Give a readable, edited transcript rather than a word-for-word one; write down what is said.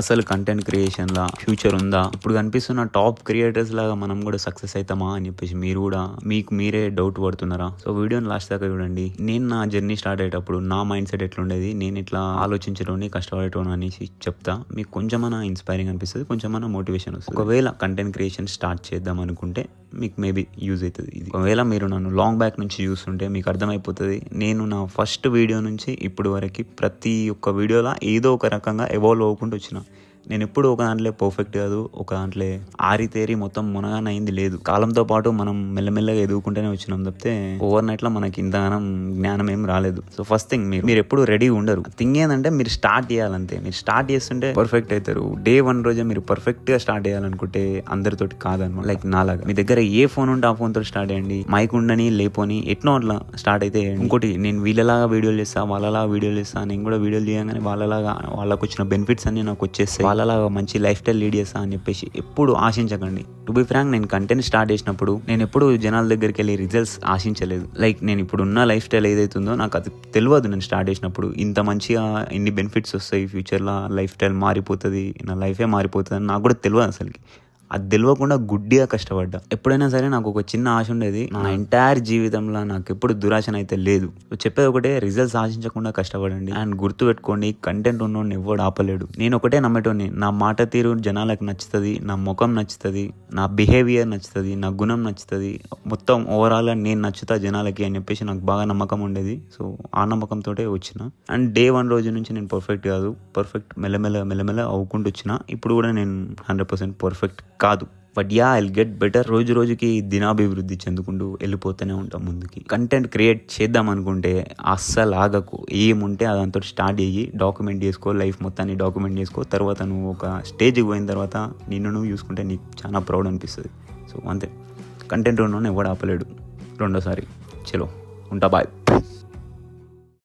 అసలు content క్రియేషన్లా future ఉందా, ఇప్పుడు కనిపిస్తున్న టాప్ క్రియేటర్స్ లాగా మనం కూడా సక్సెస్ అవుతామా అని చెప్పేసి మీరు కూడా మీకు మీరే డౌట్ పడుతున్నారా? సో వీడియోని లాస్ట్ దాకా చూడండి. నేను నా జర్నీ స్టార్ట్ అయ్యేటప్పుడు నా మైండ్ సెట్ ఎట్లుండేది, నేను ఇట్లా ఆలోచించడం కష్టపడటం అనేసి చెప్తా. మీకు కొంచెమన్నా ఇన్స్పైరింగ్ అనిపిస్తుంది, కొంచెమన్నా మోటివేషన్ వస్తుంది. ఒకవేళ కంటెంట్ క్రియేషన్ స్టార్ట్ చేద్దాం అనుకుంటే మీకు మేబీ యూజ్ అవుతుంది ఇది. ఒకవేళ మీరు నన్ను లాంగ్ బ్యాక్ నుంచి చూస్తుంటే మీకు అర్థమైపోతుంది, నేను నా ఫస్ట్ వీడియో నుంచి ఇప్పుడు వరకు ప్రతి ఒక్క వీడియోలో ఏదో ఒక రకంగా ఎవాల్వ్ అవ్వకుండా వచ్చిన. నేను ఎప్పుడు ఒక దాంట్లో పర్ఫెక్ట్ కాదు, ఒక దాంట్లో ఆరితేరి మొత్తం మునగానే అయింది లేదు. కాలంతో పాటు మనం మెల్లమెల్లగా ఎదుగుకుంటూనే వచ్చినాం తప్పితే ఓవర్ నైట్లో మనకి ఇంతగానం జ్ఞానం ఏం రాలేదు. సో ఫస్ట్ థింగ్ మీరు ఎప్పుడు రెడీ ఉండరు. థింగ్ ఏంటంటే మీరు స్టార్ట్ చేయాలంతే. మీరు స్టార్ట్ చేస్తుంటే పర్ఫెక్ట్ అవుతారు. డే 1 రోజే మీరు పర్ఫెక్ట్గా స్టార్ట్ చేయాలనుకుంటే అందరితోటి కాదనమాట. లైక్ నాలాగా మీ దగ్గర ఏ ఫోన్ ఉంటే ఆ ఫోన్తో స్టార్ట్ చేయండి. మైక్ ఉండని లేపోని ఎట్నో అట్లా స్టార్ట్ అయితే. ఇంకోటి, నేను వీళ్ళలాగా వీడియోలు చేస్తా, వాళ్ళలాగా వీడియోలు చేస్తా, నేను కూడా వీడియోలు చేయగానే వాళ్ళకు వచ్చిన బెనిఫిట్స్ అన్ని నాకు వచ్చేస్తాయి, వాళ్ళలాగా మంచి లైఫ్ స్టైల్ లీడ్ చేస్తా అని చెప్పేసి ఎప్పుడు ఆశించకండి. టు బి ఫ్రాంక్, నేను కంటెంట్ స్టార్ట్ చేసినప్పుడు నేను ఎప్పుడు జనాల దగ్గరికి వెళ్ళి రిజల్ట్స్ ఆశించలేదు. లైక్ నేను ఇప్పుడు ఉన్న లైఫ్ స్టైల్ ఏదైతుందో నాకు అది తెలియదు. నేను స్టార్ట్ చేసినప్పుడు ఇంత మంచిగా ఇన్ని బెనిఫిట్స్ వస్తాయి, ఫ్యూచర్లో లైఫ్ స్టైల్ మారిపోతుంది, నా లైఫే మారిపోతుంది అని నాకు కూడా తెలియదు అసలుకి. అది తెలియకుండా గుడ్డిగా కష్టపడ్డా. ఎప్పుడైనా సరే నాకు ఒక చిన్న ఆశ ఉండేది. నా ఎంటైర్ జీవితంలో నాకు ఎప్పుడు దురాశన అయితే లేదు. చెప్పేది ఒకటే, రిజల్ట్స్ ఆశించకుండా కష్టపడండి. అండ్ గుర్తుపెట్టుకోండి, కంటెంట్ ఉన్నోడిని ఎవడు ఆపలేడు. నేను ఒకటే నమ్మేటోని, నా మాట తీరు జనాలకు నచ్చుతుంది, నా ముఖం నచ్చుతుంది, నా బిహేవియర్ నచ్చుతుంది, నా గుణం నచ్చుతుంది, మొత్తం ఓవరాల్గా నేను నచ్చుతా జనాలకి అని చెప్పేసి నాకు బాగా నమ్మకం ఉండేది. సో ఆ నమ్మకంతో వచ్చిన. అండ్ డే 1 రోజు నుంచి నేను పర్ఫెక్ట్ కాదు, పర్ఫెక్ట్ మెల్లమెల్ల అవ్వుకుంటూ వచ్చిన. ఇప్పుడు కూడా నేను 100% పర్ఫెక్ట్ కాదు. But yeah, I'll get better. రోజు రోజుకి దినాభివృద్ధి చెందుకుంటూ వెళ్ళిపోతూనే ఉంటాం ముందుకి. కంటెంట్ క్రియేట్ చేద్దాం అనుకుంటే అస్సలు ఆగకు. ఏముంటే అదంతా స్టార్ట్ అయ్యి డాక్యుమెంట్ చేసుకో, లైఫ్ మొత్తాన్ని డాక్యుమెంట్ చేసుకో. తర్వాత నువ్వు ఒక స్టేజ్కి పోయిన తర్వాత నిన్ను నువ్వు చూసుకుంటే నీకు చాలా ప్రౌడ్ అనిపిస్తుంది. సో అంతే, కంటెంట్ ఉన్నోని ఎవడు ఆపలేడు. రెండోసారి చలో ఉంటా, బాయ్.